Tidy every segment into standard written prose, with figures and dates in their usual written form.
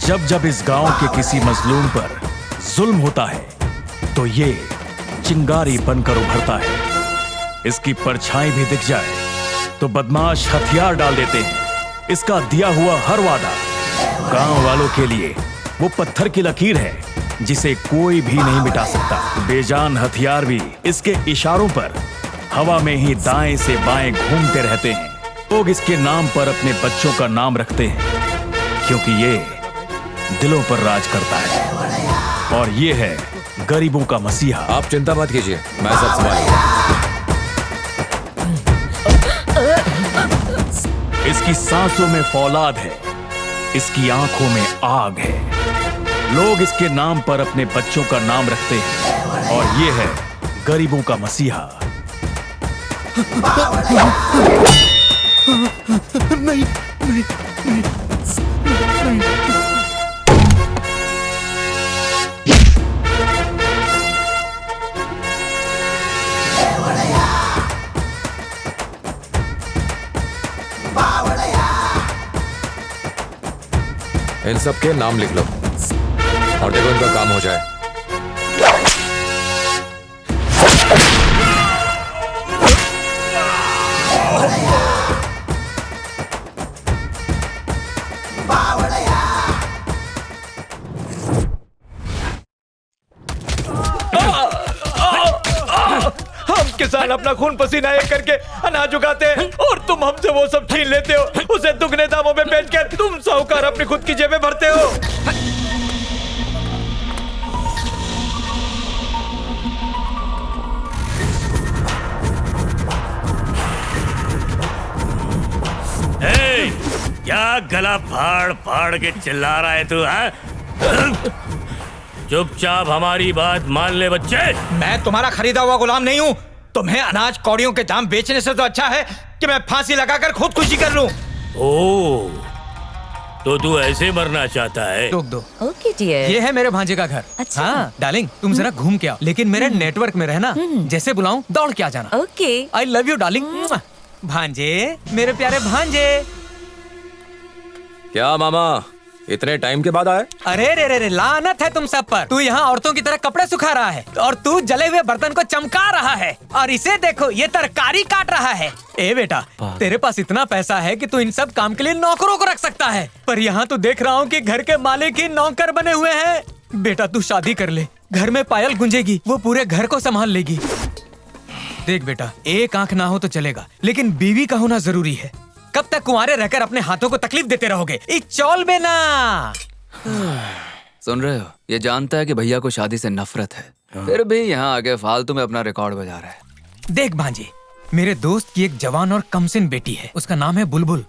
जब जब इस गांव के किसी मजलूम पर जुल्म होता है तो ये चिंगारी बनकर उभरता है। इसकी परछाई भी दिख जाए तो बदमाश हथियार डाल देते हैं। इसका दिया हुआ हर वादा गांव वालों के लिए वो पत्थर की लकीर है जिसे कोई भी नहीं मिटा सकता। बेजान हथियार भी इसके इशारों पर हवा में ही दाएं से बाएं घूमते रहते हैं। लोग इसके नाम पर अपने बच्चों का नाम रखते हैं क्योंकि ये दिलों पर राज करता है और ये है गरीबों का मसीहा। आप चिंता मत कीजिए, मैं सब संभालूंगा। इसकी सांसों में फौलाद है, इसकी आंखों में आग है। लोग इसके नाम पर अपने बच्चों का नाम रखते हैं और ये है गरीबों का मसीहा। नहीं नहीं नहीं नहीं। इन सब के नाम लिख लो और देखो इनका काम हो जाए। किसान अपना खून पसीना एक करके अनाज उगाते हैं और तुम हमसे वो सब छीन लेते हो। उसे दुगने दामों में बेचकर तुम साहूकार अपनी खुद की जेबें भरते हो। क्या गला फाड़ फाड़ के चिल्ला रहा है तू? चुपचाप हमारी बात मान ले बच्चे। मैं तुम्हारा खरीदा हुआ गुलाम नहीं हूँ। तुम्हें अनाज कौड़ियों के दाम बेचने से तो अच्छा है कि मैं फांसी लगाकर खुदकुशी कर लूं। ओह, तो तू ऐसे मरना चाहता है? रोक दो। Okay dear. ये है मेरे भांजे का घर। अच्छा। हाँ डार्लिंग, तुम जरा घूम के आओ, लेकिन मेरे नेटवर्क में रहना। जैसे बुलाऊं दौड़ के आ जाना। Okay. I love you darling. भांजे, मेरे प्यारे भांजे। क्या मामा इतने टाइम के बाद आए? अरे रे रे रे, लानत है तुम सब पर। तू यहाँ औरतों की तरह कपड़े सुखा रहा है और तू जले हुए बर्तन को चमका रहा है और इसे देखो, ये तरकारी काट रहा है। ए बेटा, तेरे पास इतना पैसा है कि तू इन सब काम के लिए नौकरों को रख सकता है, पर यहाँ तो देख रहा हूँ कि घर के मालिक ही नौकर बने हुए हैं। बेटा तू शादी कर ले, घर में पायल गुंजेगी, वो पूरे घर को संभाल लेगी। देख बेटा, एक आंख ना हो तो चलेगा, लेकिन बीवी का होना जरूरी है। कब तक कुंवारे रहकर अपने हाथों को तकलीफ देते रहोगे? चौल में ना। सुन रहे हो, ये जानता है कि भैया को शादी से नफरत है, फिर भी यहाँ आके फालतू में अपना रिकॉर्ड बजा रहा है। देख भांजी, मेरे दोस्त की एक जवान और कमसिन बेटी है, उसका नाम है बुलबुल।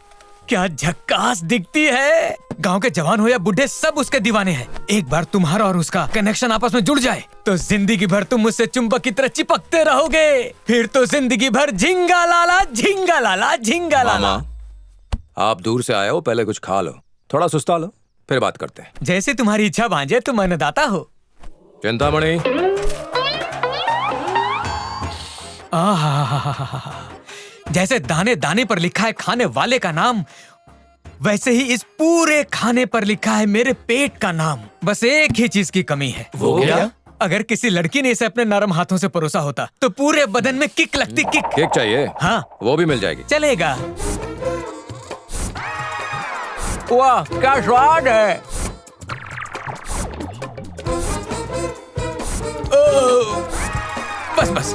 क्या झक्कास दिखती है। गांव के जवान हो या बुढ़े, सब उसके दीवाने हैं। एक बार तुम्हारा और उसका कनेक्शन आपस में जुड़ जाए तो जिंदगी भर तुम मुझसे चुंबक की तरह चिपकते रहोगे। फिर तो जिंदगी भर झिंगा लाला झिंगा लाला झिंगा लाला। आप दूर से आए हो, पहले कुछ खा लो, थोड़ा सुस्ता लो, फिर बात करते हैं। जैसे तुम्हारी इच्छा भांजे, तुम अन्नदाता हो। चिंतामणि। जैसे दाने दाने पर लिखा है खाने वाले का नाम, वैसे ही इस पूरे खाने पर लिखा है मेरे पेट का नाम। बस एक ही चीज की कमी है। वो क्या? अगर किसी लड़की ने इसे अपने नरम हाथों से परोसा होता तो पूरे बदन में किक लगती। किक केक चाहिए? हाँ, वो भी मिल जाएगी। चलेगा। वाह क्या स्वाद है। बस बस,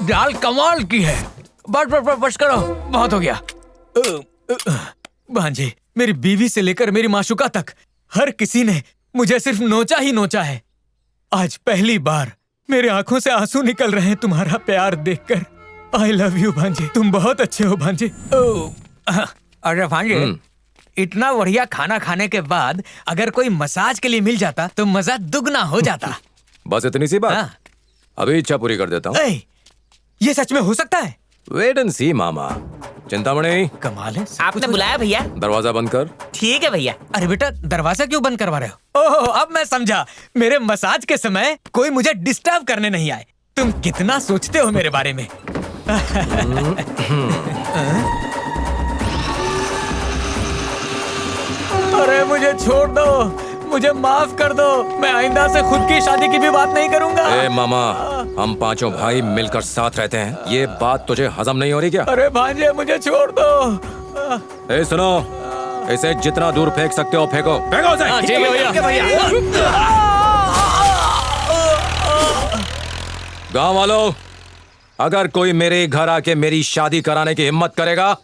दाल कमाल की है। बस बस बस बस करो, बहुत हो गया। भांजे, मेरी बीवी से लेकर मेरी माशुका तक हर किसी ने मुझे सिर्फ नोचा ही नोचा है। आज पहली बार मेरे आंखों से आंसू निकल रहे हैं तुम्हारा प्यार देखकर। आई लव यू भांजे, तुम बहुत अच्छे हो भांजे। अरे भांजे, इतना बढ़िया खाना खाने के बाद अगर कोई मसाज के लिए मिल जाता तो मजा दुगना हो जाता। बस इतनी सी बात? हाँ। अभी इच्छा पूरी कर देता हूँ। ये सच में हो सकता है? वेट एंड सी मामा। चिंतामणि, कमाल है। आपने बुलाया भैया? दरवाजा बंद कर। ठीक है भैया। अरे बेटा, दरवाजा क्यों बंद करवा रहे हो? ओह, अब मैं समझा। मेरे मसाज के समय कोई मुझे डिस्टर्ब करने नहीं आए। तुम कितना सोचते हो मेरे बारे में। अरे मुझे छोड़ दो, मुझे माफ कर दो। मैं आइंदा से खुद की शादी की भी बात नहीं करूंगा। ए मामा, हम पांचों भाई मिलकर साथ रहते हैं, ये बात तुझे हजम नहीं हो रही क्या? अरे भांजे मुझे छोड़ दो। ए सुनो, इसे जितना दूर फेंक सकते हो फेंको, फेंको उसे। ठीक है भैया। गांव वालों, अगर कोई मेरे घर आके मेरी शादी कराने की हिम्मत करेगा,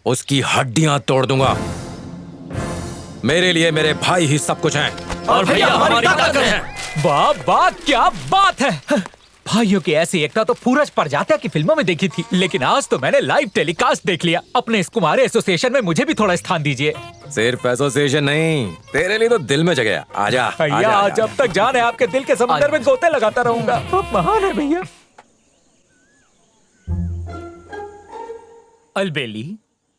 उसकी हड्डियां तोड़ दूंगा। मेरे लिए मेरे भाई ही सब कुछ हैं। और भैया हमारी ताकत है। वाह वाह, क्या बात है। भाइयों की ऐसी एकता तो पूरज प्रजात्या की फिल्मों में देखी थी, लेकिन आज तो मैंने लाइव टेलीकास्ट देख लिया। अपने इस कुमारी एसोसिएशन में मुझे भी थोड़ा स्थान दीजिए। सिर्फ एसोसिएशन नहीं, तेरे लिए तो दिल में जगह। आजा भैया, जब तक जान है आपके दिल के समुद्र में गोते लगाता रहूंगा। आप महान है भैया। अलबेली।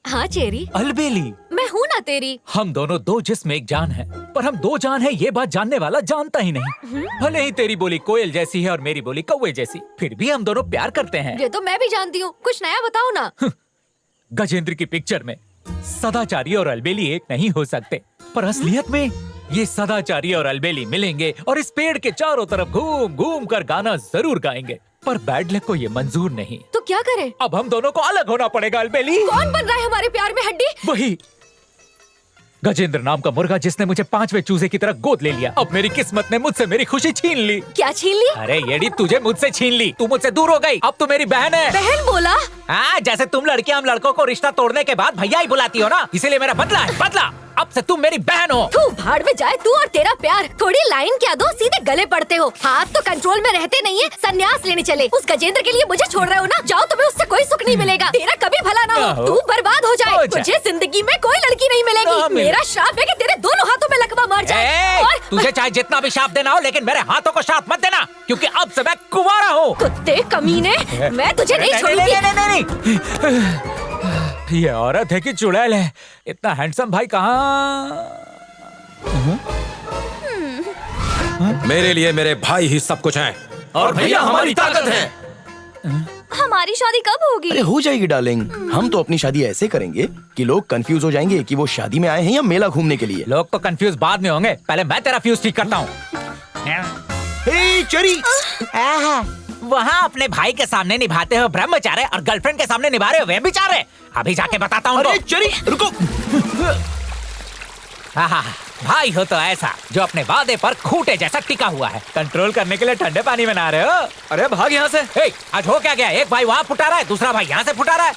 हाँ चेरी, अलबेली, मैं हूँ ना तेरी। हम दोनों दो जिस्म एक जान है, पर हम दो जान है ये बात जानने वाला जानता ही नहीं। भले ही तेरी बोली कोयल जैसी है और मेरी बोली कौवे जैसी, फिर भी हम दोनों प्यार करते हैं। ये तो मैं भी जानती हूँ, कुछ नया बताओ ना। गजेंद्र की पिक्चर में सदाचारी और अलबेली एक नहीं हो सकते, पर असलियत में ये सदाचारी और अलबेली मिलेंगे और इस पेड़ के चारों तरफ घूम घूम कर गाना जरूर गाएंगे। पर बैड लक को ये मंजूर नहीं। तो क्या करें? अब हम दोनों को अलग होना पड़ेगा अलबेली। कौन बन रहा है हमारे प्यार में हड्डी? वही गजेंद्र नाम का मुर्गा जिसने मुझे 5वें चूजे की तरह गोद ले लिया। अब मेरी किस्मत ने मुझसे मेरी खुशी छीन ली। क्या छीन ली? अरे येडी, तुझे मुझसे छीन ली। तू मुझसे दूर हो गई, अब तू मेरी बहन है। बहन बोला? हाँ, जैसे तुम लड़कियां हम लड़कों को रिश्ता तोड़ने के बाद भैया ही बुलाती हो ना, इसीलिए मेरा बदला है, बदला। अब से तुम मेरी बहन हो। तू भाड़ में जाए, तू और तेरा प्यार। थोड़ी लाइन क्या दो, सीधे गले पड़ते हो। हाथ तो कंट्रोल में रहते नहीं है, संन्यास लेने चले। उस गजेंद्र के लिए मुझे छोड़ रहे हो ना? जाओ, तुम्हें उससे कोई सुख नहीं मिलेगा। तेरा कभी भला ना हो, तू बर्बाद हो जाए। तुझे जिंदगी में कोई लड़की नहीं मिलेगी। मेरा श्राप है कि तेरे दोनों हाथों में लकवा मार जाए। और तुझे चाहे जितना भी शाप देना हो, लेकिन मेरे हाथों को शाप मत देना, क्योंकि अब से मैं कुंवारा हूँ। कुत्ते कमीने, मैं तुझे नहीं छोड़ूंगी। नहीं। ये औरत है कि चुड़ैल है? इतना हैंडसम भाई कहाँ? मेरे लिए मेरे भाई ही सब कुछ हैं। और भैया हमारी ताकत है। हमारी शादी कब होगी? अरे हो जाएगी डार्लिंग। हम तो अपनी शादी ऐसे करेंगे कि लोग कंफ्यूज हो जाएंगे कि वो शादी में आए हैं या मेला घूमने के लिए। लोग तो कंफ्यूज बाद में होंगे, पहले मैं तेरा फ्यूज ठीक करता हूँ। चरी, वहाँ अपने भाई के सामने निभाते हो ब्रह्मचार्य और गर्लफ्रेंड के सामने निभा रहे हो व्यभिचार्य। अभी जाके बताता हूँ। अरे चरी रुको। भाई हो तो ऐसा जो अपने वादे पर खूंटे जैसा टिका हुआ है। कंट्रोल करने के लिए ठंडे पानी में नहा रहे हो। अरे भाग यहाँ से। आज हो क्या गया? एक भाई वहाँ फुटा रहा है, दूसरा भाई यहाँ से फुटा रहा है।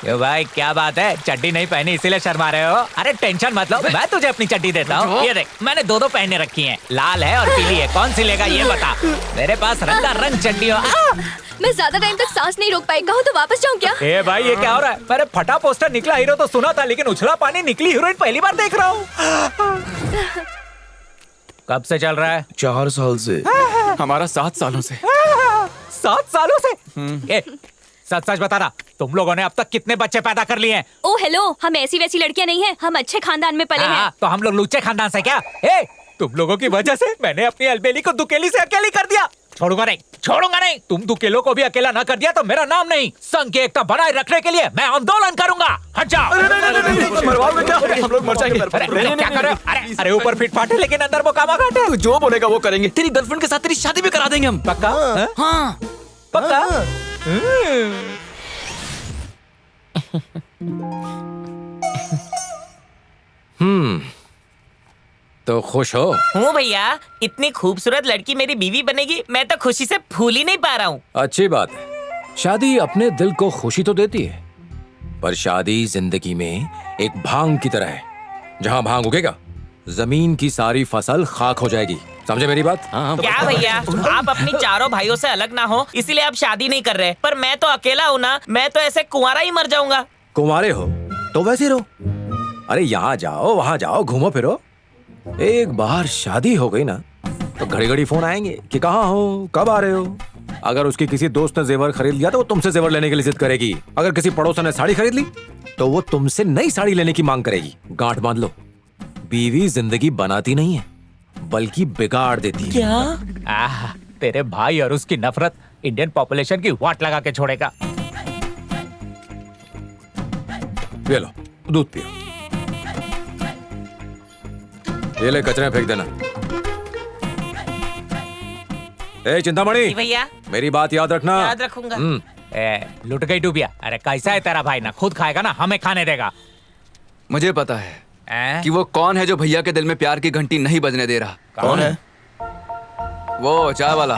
ये भाई क्या बात है? चड्डी नहीं पहनी इसीलिए शर्मा रहे हो? अरे टेंशन मत लो, मैं तुझे अपनी चड्डी देता हूँ। ये देख, मैंने दो पहने रखी हैं, लाल है और पीली है। कौन सी लेगा ये बता। मेरे पास रंगारंग चड्डी हो। मैं ज्यादा टाइम तक सांस नहीं रोक पाई, कहूँ तो वापस जाऊँ क्या? ए भाई, ये क्या हो रहा है? मेरे फटा पोस्टर निकला हीरो तो सुना था, लेकिन उछला पानी निकली हीरोइन पहली बार देख रहा हूँ। कब से चल रहा है? 4 साल से। हमारा 7 सालों से। 7 सालों से? सच सच बताना, तुम लोगों ने अब तक कितने बच्चे पैदा कर लिए हैं? ओ हेलो, हम ऐसी वैसी लड़कियां नहीं हैं, हम अच्छे खानदान में पले हैं। तो हम लोग लुच्चे खानदान से क्या? तुम लोगों की वजह से मैंने अपनी अलबेली को दुकेली से अकेली कर दिया। छोड़ूंगा नहीं, छोड़ूंगा नहीं। तुम दुकेलों को भी अकेला ना कर दिया तो मेरा नाम नहीं। संघ की एकता बनाए रखने के लिए मैं आंदोलन करूंगा। हट जाओ। मरवाओगे क्या? हम लोग मर जाएंगे। क्या कर रहे हो? अरे ऊपर फिट फाटे लेकिन अंदर वो कामा काटे। तू जो बोलेगा वो करेंगे। तेरी गर्लफ्रेंड के साथ तेरी शादी भी करा देंगे हम। पक्का? हाँ। पक्का? तो खुश हो? हूँ भैया, इतनी खूबसूरत लड़की मेरी बीवी बनेगी, मैं तो खुशी से फूल ही नहीं पा रहा हूँ। अच्छी बात है। शादी अपने दिल को खुशी तो देती है, पर शादी जिंदगी में एक भांग की तरह है। जहाँ भांग उगेगा, जमीन की सारी फसल खाक हो जाएगी। समझे मेरी बात? क्या भैया, आप अपनी चारों भाइयों से अलग ना हो, इसलिए आप शादी नहीं कर रहे। पर मैं तो अकेला हूँ ना, मैं तो ऐसे कुंवारा ही मर जाऊंगा। कुंवारे हो तो वैसे रहो। अरे यहाँ जाओ, वहाँ जाओ, घूमो फिरो। एक बार शादी हो गई ना तो घड़ी घड़ी फोन आएंगे कि कहाँ हो, कब आ रहे हो। अगर उसकी किसी दोस्त ने जेवर खरीद लिया तो वो तुमसे जेवर लेने के लिए जिद करेगी। अगर किसी पड़ोसन ने साड़ी खरीद ली तो वो तुमसे नई साड़ी लेने की मांग करेगी। गांठ बांध लो, बीवी जिंदगी बनाती नहीं है बल्कि बिगाड़ देती है। क्या? तेरे भाई और उसकी नफरत इंडियन पॉपुलेशन की वाट लगा के छोड़ेगा। ये लो दूध पियो। ये ले कचरे में फेंक देना। ए चिंतामणि, भैया मेरी बात याद रखना। याद रखूंगा। लुट गई डूबिया। अरे कैसा है तेरा भाई, ना खुद खाएगा ना हमें खाने देगा। मुझे पता है कि वो कौन है जो भैया के दिल में प्यार की घंटी नहीं बजने दे रहा। कौन है? वो चाय वाला।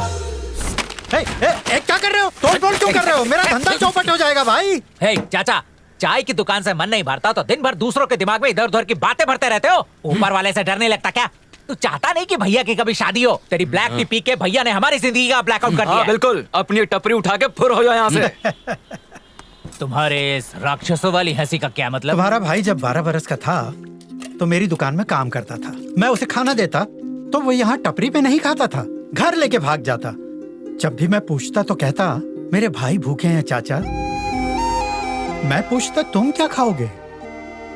क्या कर रहे हो? तोड़ क्यों कर रहे हो? मेरा धंधा चौपट हो जाएगा भाई। हे चाचा, चाय की दुकान से मन नहीं भरता तो दिन भर दूसरों के दिमाग में इधर उधर की बातें भरते रहते हो। ऊपर वाले से डर नहीं लगता क्या? तू चाहता नहीं कि भैया की कभी शादी हो? तेरी ब्लैक टी पी के भैया ने हमारी जिंदगी का ब्लैकआउट कर दिया। बिल्कुल, अपनी टपरी उठा के फुर हो जाओ यहाँ से। तुम्हारे इस राक्षसों वाली हंसी का क्या मतलब? तुम्हारा भाई जब 12 बरस का था तो मेरी दुकान में काम करता था। मैं उसे खाना देता तो वो यहाँ टपरी पे नहीं खाता था, घर लेके भाग जाता। जब भी मैं पूछता तो कहता मेरे भाई भूखे हैं चाचा। मैं पूछता तुम क्या खाओगे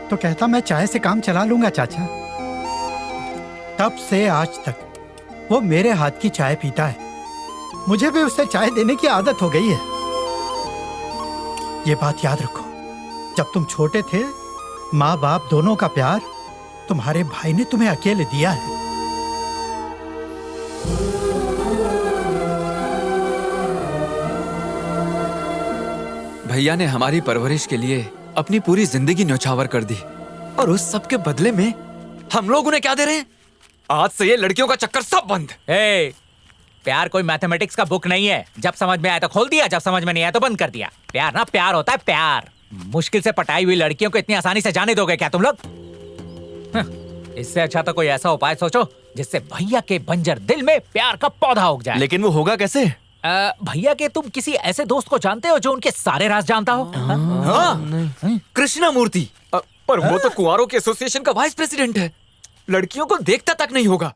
तो कहता मैं चाय से काम चला लूंगा चाचा। तब से आज तक वो मेरे हाथ की चाय पीता है। मुझे भी उससे चाय देने की आदत हो गई है। ये बात याद रखो, जब तुम छोटे थे माँ बाप दोनों का प्यार तुम्हारे भाई ने तुम्हें अकेले दिया है। भैया ने हमारी परवरिश के लिए अपनी पूरी जिंदगी न्यौछावर कर दी और उस सब के बदले में हम लोग उन्हें क्या दे रहे हैं? आज से ये लड़कियों का चक्कर सब बंद। प्यार कोई मैथमेटिक्स का बुक नहीं है। जब समझ में आया तो खोल दिया, जब समझ में नहीं आया तो बंद कर दिया। प्यार ना प्यार होता है प्यार। मुश्किल से पटाई हुई लड़कियों को इतनी आसानी से जाने दोगे क्या तुम लोग? इससे अच्छा तो कोई ऐसा उपाय सोचो जिससे भैया के बंजर दिल में प्यार का पौधा उग जाए। लेकिन वो होगा कैसे? भैया के तुम किसी ऐसे दोस्त को जानते हो जो उनके सारे राज जानता हो? कृष्णा मूर्ति। पर वो तो कुंवारों के एसोसिएशन का वाइस प्रेसिडेंट है। लड़कियों को देखता तक नहीं होगा।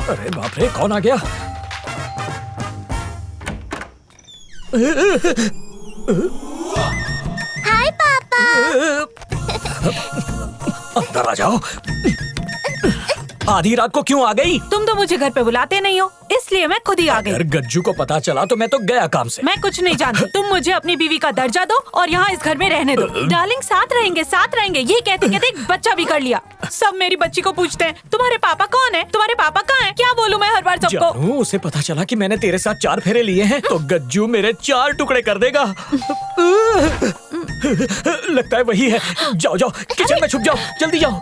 अरे बाप रे, कौन आ गया? हाय पापा। अंदर आ जाओ। आधी रात को क्यों आ गई? तुम तो मुझे घर पे बुलाते नहीं हो, इसलिए मैं खुद ही आ गई। अगर गज्जू को पता चला तो मैं तो गया काम से। मैं कुछ नहीं जानती। तुम मुझे अपनी बीवी का दर्जा दो और यहाँ इस घर में रहने दो। डार्लिंग साथ रहेंगे ये कहते कहते एक बच्चा भी कर लिया। सब मेरी बच्ची को पूछते हैं तुम्हारे पापा कौन है, तुम्हारे पापा कहाँ हैं? क्या बोलूं मैं हर बार सबको? जानू, उसे पता चला कि मैंने तेरे साथ 4 फेरे लिए हैं तो गज्जू मेरे 4 टुकड़े कर देगा। लगता है वही है। जाओ जाओ किचन में छुप जाओ, जल्दी जाओ।